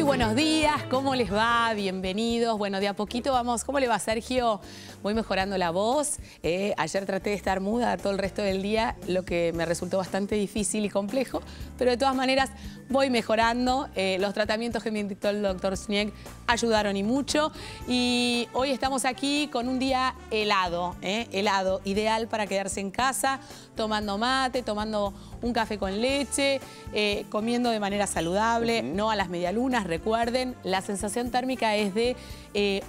buenos días, ¿cómo les va? Bienvenidos. Bueno, de a poquito vamos. ¿Cómo le va, Sergio? Voy mejorando la voz. Ayer traté de estar muda todo el resto del día, lo que me resultó bastante difícil y complejo, pero de todas maneras voy mejorando. Los tratamientos que me indicó el doctor Snieg ayudaron y mucho. Y hoy estamos aquí con un día helado, helado, ideal para quedarse en casa, tomando mate, tomando un café con leche, comiendo de manera saludable, no a las medialunas. Recuerden, la sensación térmica es de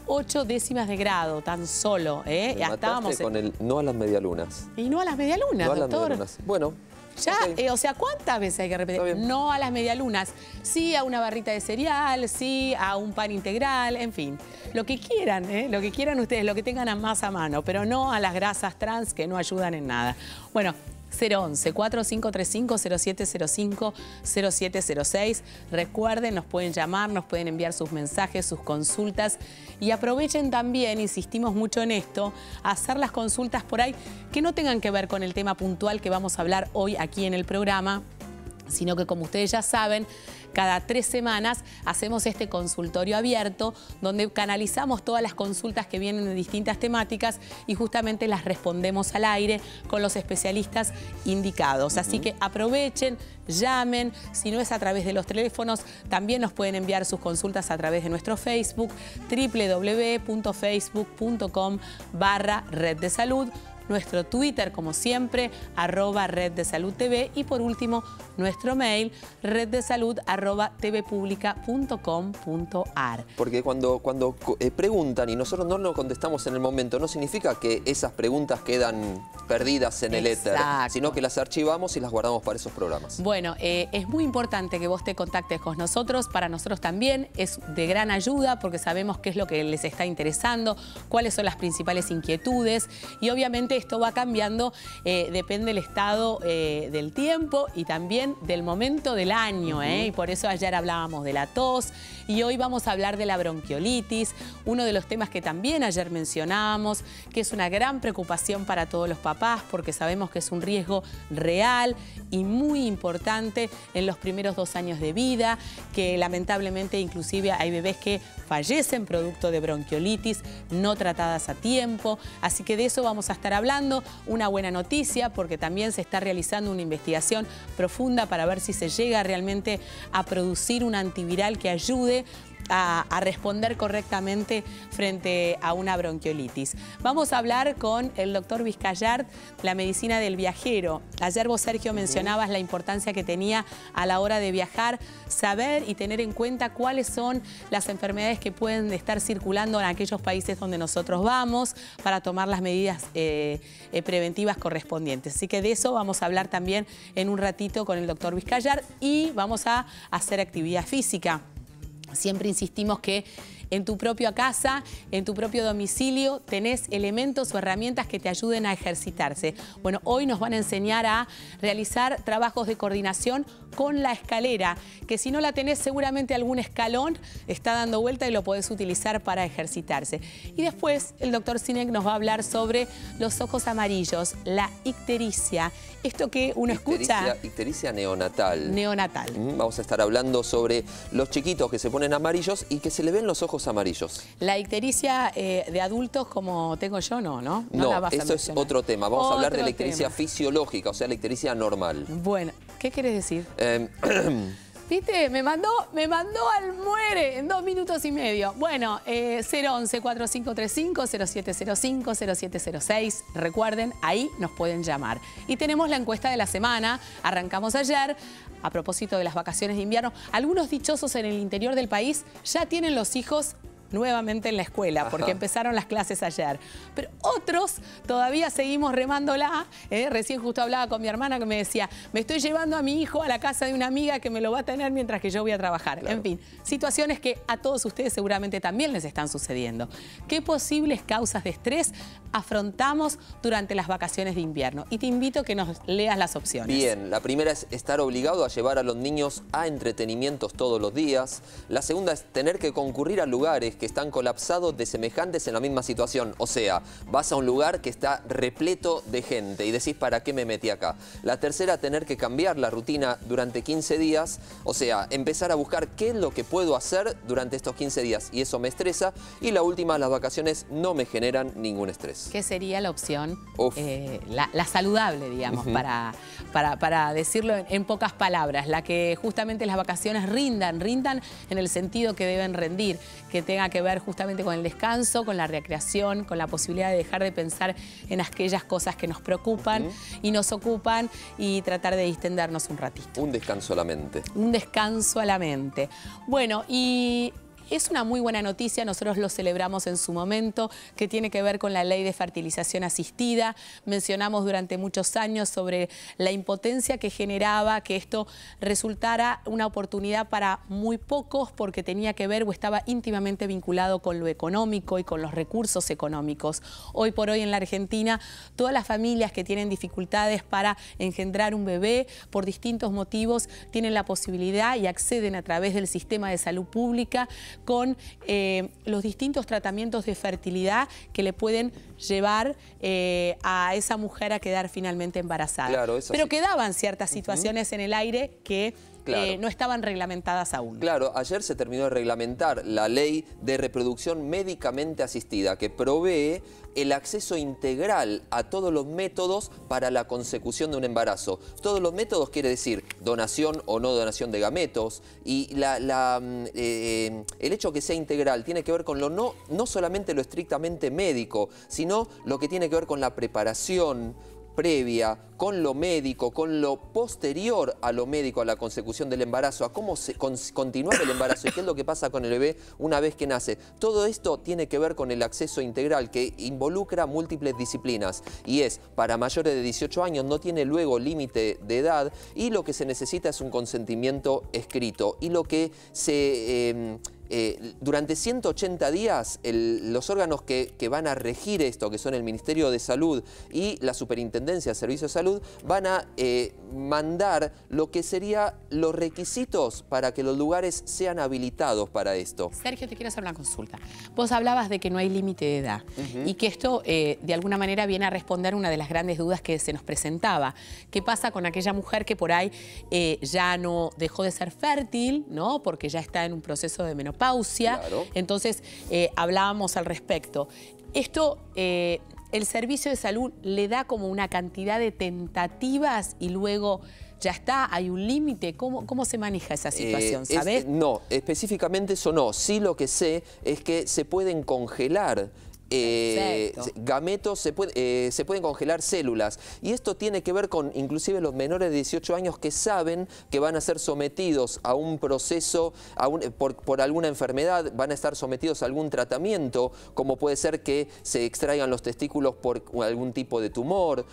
8 décimas de grado, tan solo. Ya estábamos con el no a las medialunas. Y no a las medialunas, no a las doctor. Medialunas. Bueno. Ya, okay. O sea, ¿cuántas veces hay que repetir? No a las medialunas, sí a una barrita de cereal, sí a un pan integral, en fin. Lo que quieran, lo que quieran ustedes, lo que tengan más a mano, pero no a las grasas trans que no ayudan en nada. Bueno, 011-4535-0705-0706. Recuerden, nos pueden llamar, nos pueden enviar sus mensajes, sus consultas. Y aprovechen también, insistimos mucho en esto, a hacer las consultas por ahí que no tengan que ver con el tema puntual que vamos a hablar hoy aquí en el programa, sino que, como ustedes ya saben, cada 3 semanas hacemos este consultorio abierto donde canalizamos todas las consultas que vienen de distintas temáticas y justamente las respondemos al aire con los especialistas indicados. Así que aprovechen, llamen. Si no es a través de los teléfonos, también nos pueden enviar sus consultas a través de nuestro Facebook, www.facebook.com/Red de Salud. Nuestro Twitter, como siempre, @RedDeSaludTV. Y por último, nuestro mail, reddesalud@tvpublica.com.ar. Porque cuando preguntan y nosotros no lo contestamos en el momento, no significa que esas preguntas quedan perdidas en el éter, sino que las archivamos y las guardamos para esos programas. Bueno, es muy importante que vos te contactes con nosotros. Para nosotros también es de gran ayuda porque sabemos qué es lo que les está interesando, cuáles son las principales inquietudes y obviamente esto va cambiando, depende del estado del tiempo y también del momento del año, y por eso ayer hablábamos de la tos y hoy vamos a hablar de la bronquiolitis, uno de los temas que también ayer mencionábamos, que es una gran preocupación para todos los papás porque sabemos que es un riesgo real y muy importante en los primeros 2 años de vida, que lamentablemente inclusive hay bebés que fallecen producto de bronquiolitis no tratadas a tiempo, así que de eso vamos a estar hablando. Una buena noticia porque también se está realizando una investigación profunda para ver si se llega realmente a producir un antiviral que ayude a responder correctamente frente a una bronquiolitis. Vamos a hablar con el doctor Vizcayart, la medicina del viajero. Ayer vos, Sergio, mencionabas la importancia que tenía a la hora de viajar, saber y tener en cuenta cuáles son las enfermedades que pueden estar circulando en aquellos países donde nosotros vamos para tomar las medidas preventivas correspondientes. Así que de eso vamos a hablar también en un ratito con el doctor Vizcayart y vamos a hacer actividad física. Siempre insistimos que en tu propia casa, en tu propio domicilio, tenés elementos o herramientas que te ayuden a ejercitarse. Bueno, hoy nos van a enseñar a realizar trabajos de coordinación con la escalera, que si no la tenés seguramente algún escalón está dando vuelta y lo podés utilizar para ejercitarse. Y después el doctor Snieg nos va a hablar sobre los ojos amarillos, la ictericia. Esto que uno escucha... Ictericia neonatal. Neonatal. Vamos a estar hablando sobre los chiquitos que se ponen amarillos y que se le ven los ojos amarillos. La ictericia de adultos como tengo yo, no. No, eso es otro tema. Vamos a hablar de la ictericia fisiológica, o sea, la ictericia normal. Bueno, ¿qué querés decir? ¿Viste? Me mandó al muere en 2 minutos y medio. Bueno, 011-4535-0705-0706. Recuerden, ahí nos pueden llamar. Y tenemos la encuesta de la semana. Arrancamos ayer. A propósito de las vacaciones de invierno, algunos dichosos en el interior del país ya tienen los hijos nuevamente en la escuela, porque empezaron las clases ayer. Pero otros todavía seguimos remándola. Recién justo hablaba con mi hermana que me decía, me estoy llevando a mi hijo a la casa de una amiga que me lo va a tener mientras que yo voy a trabajar. Claro. En fin, situaciones que a todos ustedes seguramente también les están sucediendo. ¿Qué posibles causas de estrés afrontamos durante las vacaciones de invierno? Y te invito a que nos leas las opciones. Bien, la primera es estar obligado a llevar a los niños a entretenimientos todos los días. La segunda es tener que concurrir a lugares lugares que están colapsados de semejantes en la misma situación. O sea, vas a un lugar que está repleto de gente y decís, ¿para qué me metí acá? La tercera, tener que cambiar la rutina durante 15 días. O sea, empezar a buscar qué es lo que puedo hacer durante estos 15 días. Y eso me estresa. Y la última, las vacaciones no me generan ningún estrés. ¿Qué sería la opción? La saludable, digamos, para decirlo en pocas palabras. La que justamente las vacaciones rindan en el sentido que deben rendir, que tenga que ver justamente con el descanso, con la recreación, con la posibilidad de dejar de pensar en aquellas cosas que nos preocupan y nos ocupan y tratar de distendernos un ratito. Un descanso a la mente. Un descanso a la mente. Bueno, y es una muy buena noticia, nosotros lo celebramos en su momento, que tiene que ver con la ley de fertilización asistida. Mencionamos durante muchos años sobre la impotencia que generaba que esto resultara una oportunidad para muy pocos, porque tenía que ver o estaba íntimamente vinculado con lo económico y con los recursos económicos. Hoy por hoy en la Argentina, todas las familias que tienen dificultades para engendrar un bebé por distintos motivos tienen la posibilidad y acceden a través del sistema de salud pública con los distintos tratamientos de fertilidad que le pueden llevar a esa mujer a quedar finalmente embarazada. Claro, pero quedaban ciertas situaciones en el aire que no estaban reglamentadas aún. Claro, ayer se terminó de reglamentar la ley de reproducción médicamente asistida, que provee el acceso integral a todos los métodos para la consecución de un embarazo. Todos los métodos quiere decir donación o no donación de gametos, y el hecho que sea integral tiene que ver con no solamente lo estrictamente médico, sino lo que tiene que ver con la preparación previa, con lo médico, con lo posterior a lo médico, a la consecución del embarazo, a cómo continuar el embarazo y qué es lo que pasa con el bebé una vez que nace. Todo esto tiene que ver con el acceso integral que involucra múltiples disciplinas y es para mayores de 18 años, no tiene luego límite de edad y lo que se necesita es un consentimiento escrito. Y lo que durante 180 días los órganos que van a regir esto, que son el Ministerio de Salud y la Superintendencia de Servicios de Salud, van a mandar lo que serían los requisitos para que los lugares sean habilitados para esto. Sergio, te quiero hacer una consulta. Vos hablabas de que no hay límite de edad y que esto de alguna manera viene a responder una de las grandes dudas que se nos presentaba. ¿Qué pasa con aquella mujer que por ahí ya no dejó de ser fértil, ¿no? Porque ya está en un proceso de menopausia? Claro. Entonces, hablábamos al respecto. Esto, el servicio de salud le da como una cantidad de tentativas y luego ya está, hay un límite. ¿Cómo se maneja esa situación, sabes? No, específicamente eso no. Sí, lo que sé es que se pueden congelar gametos, se pueden congelar células, y esto tiene que ver con inclusive los menores de 18 años que saben que van a ser sometidos a un proceso, por alguna enfermedad, van a estar sometidos a algún tratamiento, como puede ser que se extraigan los testículos por algún tipo de tumor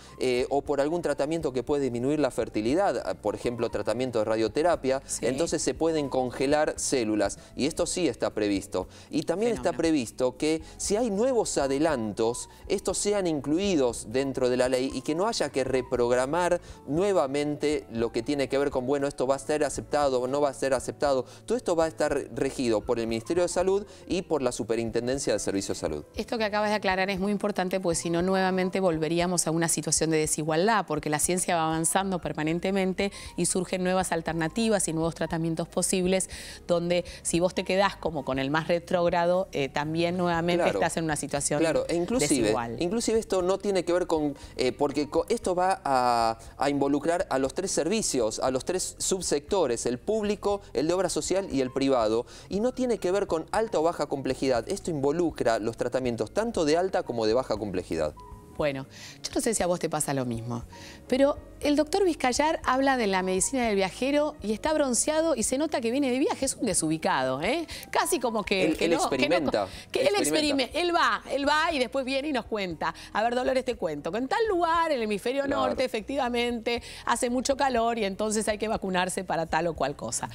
o por algún tratamiento que puede disminuir la fertilidad, por ejemplo tratamiento de radioterapia. Entonces se pueden congelar células y esto sí está previsto. Y también está previsto que si hay nuevos adelantos, estos sean incluidos dentro de la ley y que no haya que reprogramar nuevamente lo que tiene que ver con, bueno, esto va a ser aceptado o no va a ser aceptado. Todo esto va a estar regido por el Ministerio de Salud y por la Superintendencia de Servicios de Salud. Esto que acabas de aclarar es muy importante, porque si no, nuevamente volveríamos a una situación de desigualdad, porque la ciencia va avanzando permanentemente y surgen nuevas alternativas y nuevos tratamientos posibles, donde si vos te quedás como con el más retrógrado, también nuevamente estás en una situación desigual. Inclusive esto no tiene que ver con, porque esto va a involucrar a los tres servicios, a los tres subsectores, el público, el de obra social y el privado, y no tiene que ver con alta o baja complejidad. Esto involucra los tratamientos tanto de alta como de baja complejidad. Bueno, yo no sé si a vos te pasa lo mismo, pero el doctor Vizcayar habla de la medicina del viajero y está bronceado y se nota que viene de viaje, es un desubicado, ¿eh? Casi como que... Él experimenta. Él va y después viene y nos cuenta. A ver, Dolores, te cuento, que en tal lugar, en el hemisferio norte, efectivamente, hace mucho calor y entonces hay que vacunarse para tal o cual cosa.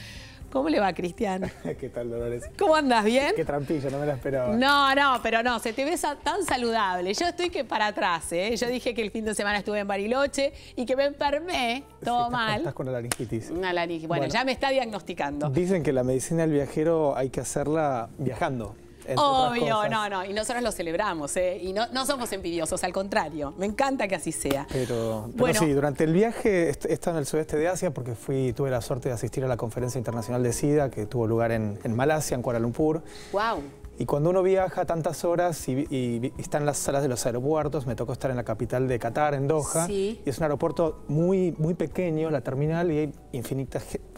¿Cómo le va, Cristian? ¿Qué tal, Dolores? ¿Cómo andas? ¿Bien? Qué trampillo, no me la esperaba. No, pero no, se te ve tan saludable. Yo estoy que para atrás, ¿eh? Yo dije que el fin de semana estuve en Bariloche y que me enfermé, todo mal. Estás con la laringitis. Una laringitis. Bueno, ya me está diagnosticando. Dicen que la medicina del viajero hay que hacerla viajando. entre otras Obvio, cosas. no, y nosotros lo celebramos, y no somos envidiosos, al contrario, me encanta que así sea. Pero Bueno. sí, durante el viaje he estado en el sudeste de Asia porque tuve la suerte de asistir a la Conferencia Internacional de SIDA que tuvo lugar en Malasia, en Kuala Lumpur. Wow. Y cuando uno viaja tantas horas y está en las salas de los aeropuertos, me tocó estar en la capital de Qatar, en Doha, Sí. y es un aeropuerto muy pequeño, la terminal, y hay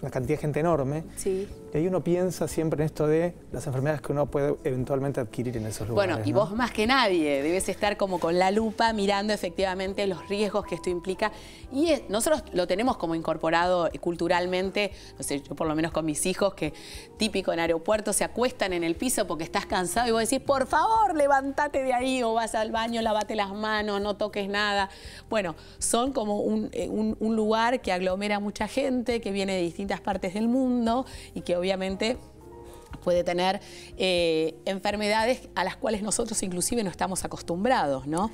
una cantidad de gente enorme. Sí. Y ahí uno piensa siempre en esto de las enfermedades que uno puede eventualmente adquirir en esos lugares. Bueno, y ¿no? vos más que nadie debes estar como con la lupa mirando efectivamente los riesgos que esto implica. Y nosotros lo tenemos como incorporado culturalmente, no sé, yo por lo menos con mis hijos, que típico en aeropuertos se acuestan en el piso porque estás cansado y vos decís, por favor, levántate de ahí, o vas al baño, lávate las manos, no toques nada. Bueno, son como un lugar que aglomera mucha gente, que viene de distintas partes del mundo y que obviamente puede tener enfermedades a las cuales nosotros inclusive no estamos acostumbrados, ¿no?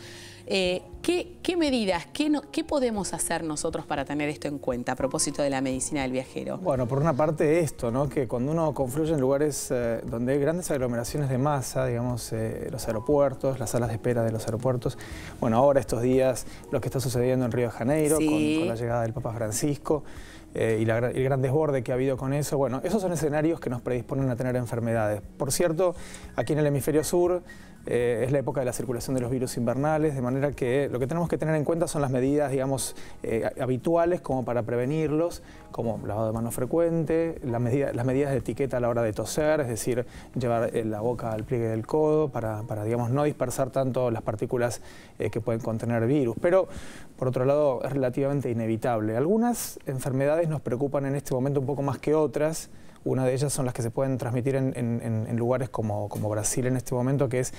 ¿Qué medidas, qué podemos hacer nosotros para tener esto en cuenta a propósito de la medicina del viajero? Bueno, por una parte esto, ¿no? Que cuando uno confluye en lugares donde hay grandes aglomeraciones de masa, digamos, los aeropuertos, las salas de espera de los aeropuertos, bueno, ahora estos días lo que está sucediendo en Río de Janeiro, Sí. con la llegada del Papa Francisco, y el gran desborde que ha habido con eso, bueno, esos son escenarios que nos predisponen a tener enfermedades. Por cierto, aquí en el hemisferio sur es la época de la circulación de los virus invernales, de manera que lo que tenemos que tener en cuenta son las medidas, digamos, habituales como para prevenirlos, como lavado de manos frecuente, las medidas de etiqueta a la hora de toser, es decir, llevar la boca al pliegue del codo para digamos, no dispersar tanto las partículas que pueden contener virus. Pero, por otro lado, es relativamente inevitable. Algunas enfermedades nos preocupan en este momento un poco más que otras. Una de ellas son las que se pueden transmitir en lugares como Brasil en este momento, que es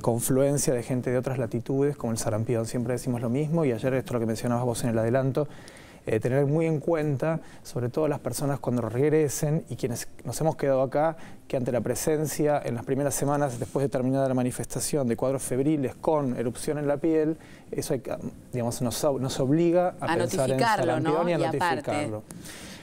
confluencia de gente de otras latitudes, como el sarampión. Siempre decimos lo mismo, y ayer esto es lo que mencionabas vos en el adelanto, tener muy en cuenta, sobre todo las personas cuando regresen y quienes nos hemos quedado acá, que ante la presencia en las primeras semanas después de terminada la manifestación de cuadros febriles con erupción en la piel, eso digamos, nos obliga a pensar en sarampión, ¿no? y a notificarlo.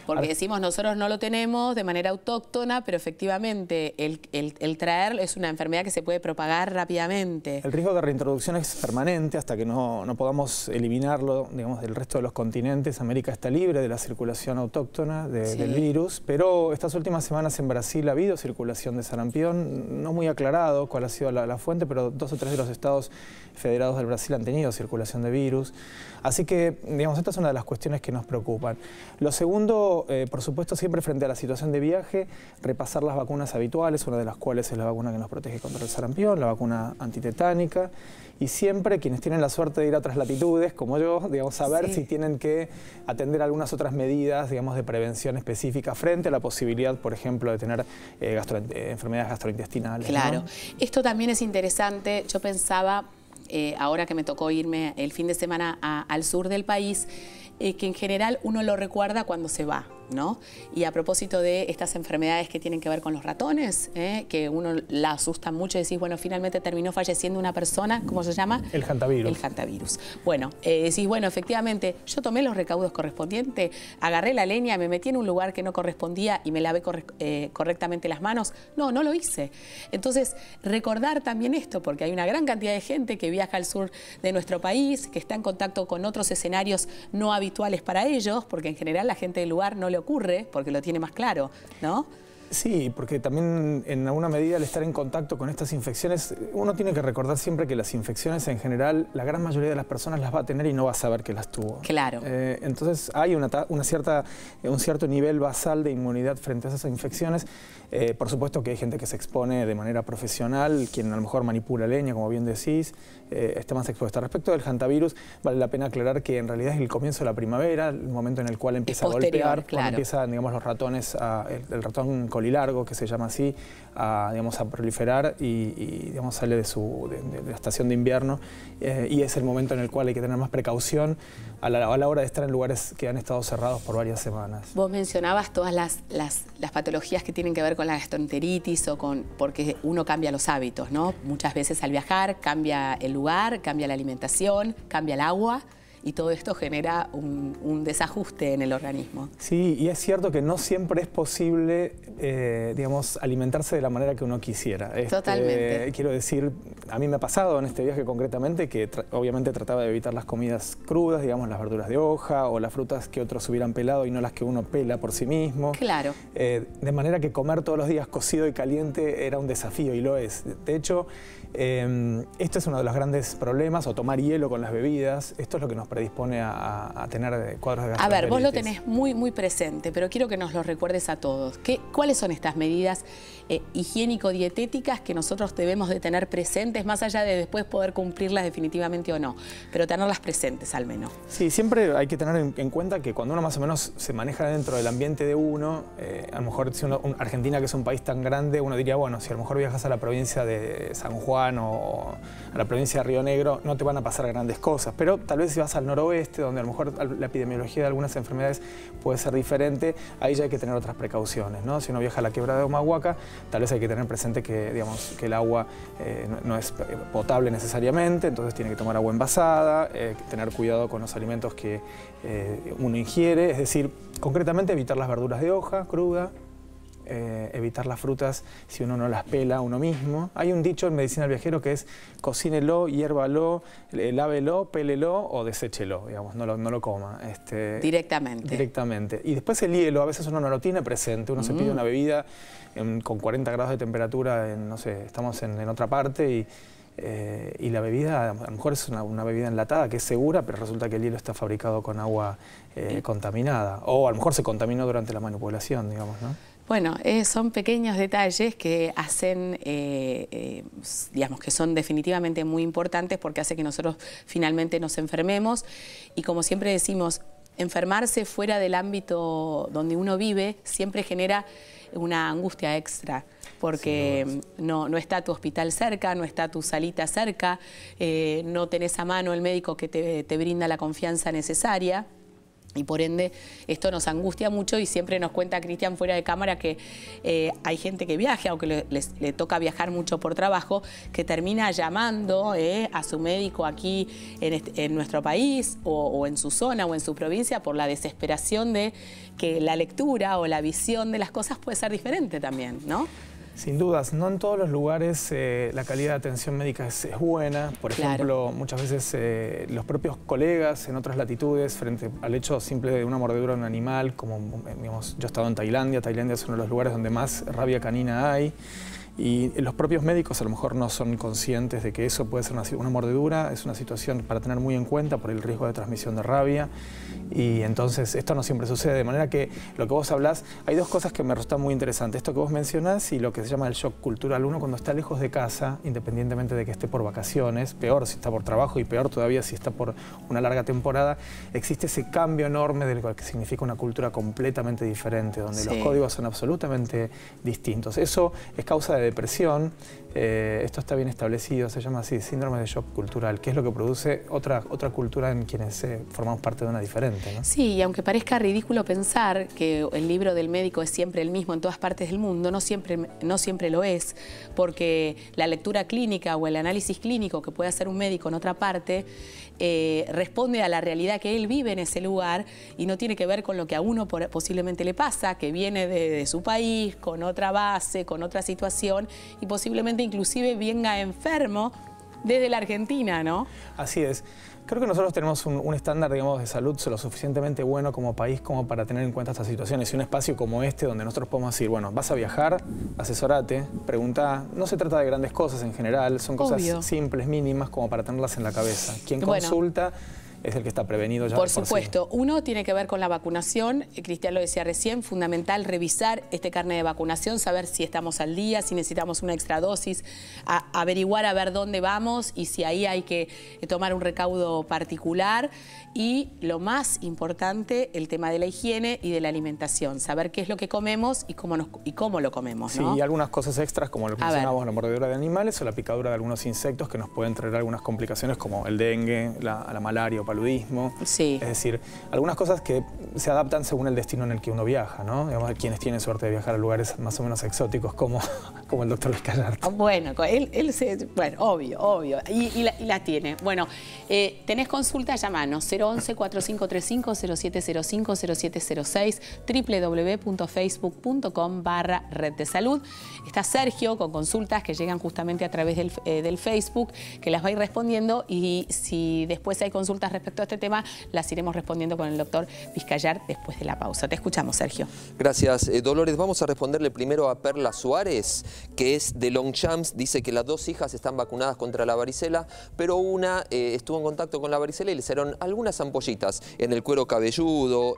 Porque decimos, nosotros no lo tenemos de manera autóctona, pero efectivamente el traer es una enfermedad que se puede propagar rápidamente. El riesgo de reintroducción es permanente hasta que no podamos eliminarlo, digamos, del resto de los continentes. América está libre de la circulación autóctona del virus, pero estas últimas semanas en Brasil ha habido circulación de sarampión, no muy aclarado cuál ha sido la fuente, pero 2 o 3 de los estados federados del Brasil han tenido circulación de virus. Así que, digamos, esta es una de las cuestiones que nos preocupan. Lo segundo, por supuesto, siempre frente a la situación de viaje, repasar las vacunas habituales, una de las cuales es la vacuna que nos protege contra el sarampión, la vacuna antitetánica, y siempre quienes tienen la suerte de ir a otras latitudes, como yo, digamos, saber si tienen que atender algunas otras medidas, digamos, de prevención específica frente a la posibilidad, por ejemplo, de tener enfermedades gastrointestinales. Claro. ¿no? Esto también es interesante. Yo pensaba, ahora que me tocó irme el fin de semana al sur del país, que en general uno lo recuerda cuando se va, ¿no? Y a propósito de estas enfermedades que tienen que ver con los ratones, que uno la asusta mucho y decís, bueno, finalmente terminó falleciendo una persona, ¿cómo se llama? El hantavirus. El hantavirus. Bueno, decís, bueno, efectivamente, yo tomé los recaudos correspondientes, agarré la leña, me metí en un lugar que no correspondía y me lavé correctamente las manos. No lo hice. Entonces, recordar también esto, porque hay una gran cantidad de gente que viaja al sur de nuestro país, que está en contacto con otros escenarios no habituales para ellos, porque en general la gente del lugar no le ocurre, porque lo tiene más claro, ¿no? Sí, porque también en alguna medida al estar en contacto con estas infecciones, uno tiene que recordar siempre que las infecciones en general, la gran mayoría de las personas las va a tener y no va a saber que las tuvo. Claro. Entonces hay un cierto nivel basal de inmunidad frente a esas infecciones. Por supuesto que hay gente que se expone de manera profesional, quien a lo mejor manipula leña, como bien decís, está más expuesta. Respecto del hantavirus, vale la pena aclarar que en realidad es el comienzo de la primavera, el momento en el cual empieza a golpear, cuando empiezan, digamos, los ratones, el ratón colilargo, que se llama así, digamos, a proliferar y digamos, sale de la estación de invierno, y es el momento en el cual hay que tener más precaución a la hora de estar en lugares que han estado cerrados por varias semanas. Vos mencionabas todas las patologías que tienen que ver con la gastroenteritis porque uno cambia los hábitos, ¿no? Muchas veces al viajar cambia el lugar, cambia la alimentación, cambia el agua y todo esto genera un desajuste en el organismo. Sí, y es cierto que no siempre es posible, digamos, alimentarse de la manera que uno quisiera. Totalmente. Quiero decir, a mí me ha pasado en este viaje concretamente que obviamente trataba de evitar las comidas crudas, digamos, las verduras de hoja o las frutas que otros hubieran pelado y no las que uno pela por sí mismo. Claro. De manera que comer todos los días cocido y caliente era un desafío, y lo es. De hecho, esto es uno de los grandes problemas, o tomar hielo con las bebidas. Esto es lo que nos predispone a tener cuadros de gastroenteritis. A ver, vos lo tenés muy presente, pero quiero que nos lo recuerdes a todos. ¿Cuáles son estas medidas higiénico-dietéticas que nosotros debemos de tener presentes, más allá de después poder cumplirlas definitivamente o no, pero tenerlas presentes al menos? Sí, siempre hay que tener en cuenta que cuando uno más o menos se maneja dentro del ambiente de uno, a lo mejor si Argentina, que es un país tan grande, uno diría, bueno, si a lo mejor viajas a la provincia de San Juan o a la provincia de Río Negro, no te van a pasar grandes cosas, pero tal vez si vas al noroeste, donde a lo mejor la epidemiología de algunas enfermedades puede ser diferente, ahí ya hay que tener otras precauciones, ¿no? Si uno viaja a la quebrada de Humahuaca, tal vez hay que tener presente que, digamos, que el agua no es potable necesariamente, entonces tiene que tomar agua envasada, tener cuidado con los alimentos que uno ingiere, es decir, concretamente evitar las verduras de hoja cruda, evitar las frutas si uno no las pela uno mismo. Hay un dicho en medicina del viajero que es: cocínelo, hiérvalo, lávelo, pélelo o deséchelo, digamos, no lo coma. Directamente. Y después el hielo, a veces uno no lo tiene presente, uno se pide una bebida con 40 grados de temperatura, no sé, estamos en otra parte y la bebida, a lo mejor es una bebida enlatada que es segura, pero resulta que el hielo está fabricado con agua contaminada, o a lo mejor se contaminó durante la manipulación, digamos, ¿no? Bueno, son pequeños detalles que hacen, digamos, que son definitivamente muy importantes porque hace que nosotros finalmente nos enfermemos, y como siempre decimos, enfermarse fuera del ámbito donde uno vive siempre genera una angustia extra, porque no está tu hospital cerca, no está tu salita cerca, no tenés a mano el médico que te brinda la confianza necesaria. Y por ende, esto nos angustia mucho, y siempre nos cuenta Cristian fuera de cámara que hay gente que viaja, o que le toca viajar mucho por trabajo, que termina llamando a su médico aquí en nuestro país, o en su zona o en su provincia, por la desesperación de que la lectura o la visión de las cosas puede ser diferente también, ¿no? Sin dudas, no en todos los lugares la calidad de atención médica es buena. Por ejemplo, muchas veces los propios colegas en otras latitudes, frente al hecho simple de una mordedura de un animal, como digamos, yo he estado en Tailandia. Tailandia es uno de los lugares donde más rabia canina hay. Y los propios médicos a lo mejor no son conscientes de que eso puede ser una mordedura, es una situación para tener muy en cuenta por el riesgo de transmisión de rabia. Y entonces esto no siempre sucede, de manera que lo que vos hablás, hay dos cosas que me resultan muy interesantes: esto que vos mencionás y lo que se llama el shock cultural. Uno, cuando está lejos de casa, independientemente de que esté por vacaciones, peor si está por trabajo y peor todavía si está por una larga temporada, existe ese cambio enorme de lo que significa una cultura completamente diferente, donde los códigos son absolutamente distintos. Eso es causa de depresión. Esto está bien establecido, se llama así, síndrome de shock cultural, que es lo que produce otra cultura en quienes formamos parte de una diferente, ¿no? Sí, y aunque parezca ridículo pensar que el libro del médico es siempre el mismo en todas partes del mundo, no siempre lo es, porque la lectura clínica o el análisis clínico que puede hacer un médico en otra parte responde a la realidad que él vive en ese lugar, y no tiene que ver con lo que a uno posiblemente le pasa, que viene de su país, con otra base, con otra situación, y posiblemente inclusive venga enfermo desde la Argentina, ¿no? Así es. Creo que nosotros tenemos un estándar, digamos, de salud lo suficientemente bueno como país como para tener en cuenta estas situaciones, y un espacio como este donde nosotros podemos decir, bueno, vas a viajar, asesorate, preguntá. No se trata de grandes cosas en general, son cosas simples, mínimas, como para tenerlas en la cabeza. Quien consulta es el que está prevenido ya. Por supuesto. Uno tiene que ver con la vacunación. Cristian lo decía recién, fundamental revisar este carnet de vacunación, saber si estamos al día, si necesitamos una extra dosis, averiguar a ver dónde vamos y si ahí hay que tomar un recaudo particular. Y lo más importante, el tema de la higiene y de la alimentación, saber qué es lo que comemos y cómo lo comemos, ¿no? Sí, y algunas cosas extras, como lo que mencionábamos, la mordedura de animales o la picadura de algunos insectos que nos pueden traer algunas complicaciones, como el dengue, la malaria o paludismo. Sí. Es decir, algunas cosas que se adaptan según el destino en el que uno viaja, ¿no? Digamos, quienes tienen suerte de viajar a lugares más o menos exóticos como el doctor Vizcayart. Bueno, bueno, obvio. Y la tiene. Bueno, tenés consulta, llamanos 011-4535-0705-0706, www.facebook.com/Red de Salud. Está Sergio con consultas que llegan justamente a través del Facebook, que las va a ir respondiendo, y si después hay consultas respecto a este tema, las iremos respondiendo con el doctor Vizcayart después de la pausa. Te escuchamos, Sergio. Gracias, Dolores. Vamos a responderle primero a Perla Suárez, que es de Longchamps. Dice que las 2 hijas están vacunadas contra la varicela, pero una estuvo en contacto con la varicela y le hicieron algunas ampollitas en el cuero cabelludo,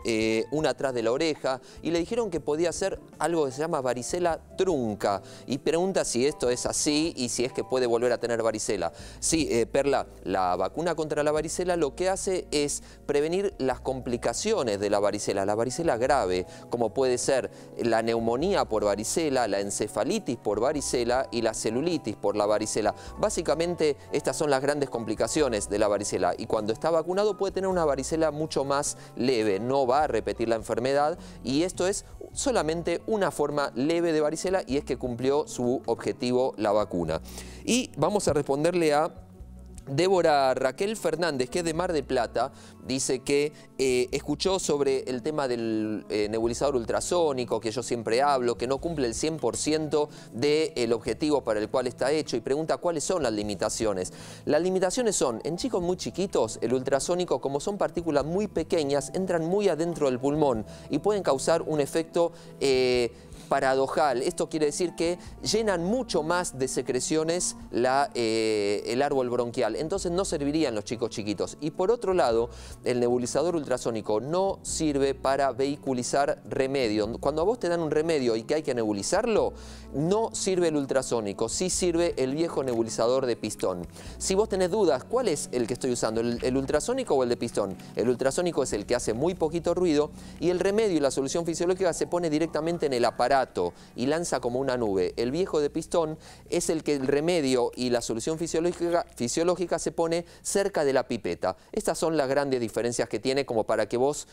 una atrás de la oreja, y le dijeron que podía ser algo que se llama varicela trunca. Y pregunta si esto es así y si es que puede volver a tener varicela. Sí, Perla, la vacuna contra la varicela lo que hace es prevenir las complicaciones de la varicela grave, como puede ser la neumonía por varicela, la encefalitis por varicela y la celulitis por la varicela. Básicamente, estas son las grandes complicaciones de la varicela, y cuando está vacunado puede tener una varicela mucho más leve, no va a repetir la enfermedad, y esto es solamente una forma leve de varicela, y es que cumplió su objetivo la vacuna. Y vamos a responderle a Débora Raquel Fernández, que es de Mar del Plata. Dice que escuchó sobre el tema del nebulizador ultrasónico, que yo siempre hablo, que no cumple el 100% del objetivo para el cual está hecho, y pregunta cuáles son las limitaciones. Las limitaciones son, en chicos muy chiquitos, el ultrasónico, como son partículas muy pequeñas, entran muy adentro del pulmón y pueden causar un efecto paradojal. Esto quiere decir que llenan mucho más de secreciones el árbol bronquial. Entonces no serviría en los chicos chiquitos. Y por otro lado, el nebulizador ultrasónico no sirve para vehiculizar remedio. Cuando a vos te dan un remedio y que hay que nebulizarlo, no sirve el ultrasónico, sí sirve el viejo nebulizador de pistón. Si vos tenés dudas, ¿cuál es el que estoy usando? ¿El ultrasónico o el de pistón? El ultrasónico es el que hace muy poquito ruido, y el remedio y la solución fisiológica se pone directamente en el aparato y lanza como una nube. El viejo de pistón es el que el remedio y la solución fisiológica se pone cerca de la pipeta. Estas son las grandes diferencias que tiene, como para que vos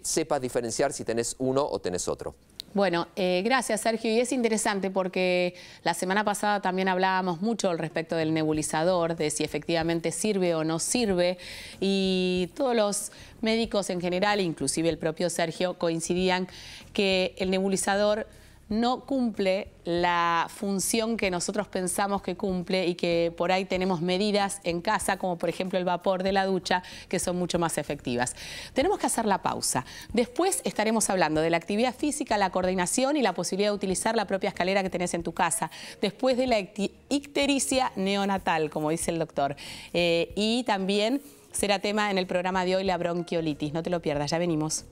sepas diferenciar si tenés uno o tenés otro. Bueno, gracias, Sergio. Y es interesante porque la semana pasada también hablábamos mucho al respecto del nebulizador, de si efectivamente sirve o no sirve, y todos los médicos en general, inclusive el propio Sergio, coincidían que el nebulizador no cumple la función que nosotros pensamos que cumple, y que por ahí tenemos medidas en casa, como por ejemplo el vapor de la ducha, que son mucho más efectivas. Tenemos que hacer la pausa. Después estaremos hablando de la actividad física, la coordinación y la posibilidad de utilizar la propia escalera que tenés en tu casa, después de la ictericia neonatal, como dice el doctor. Y también será tema en el programa de hoy la bronquiolitis. No te lo pierdas, ya venimos.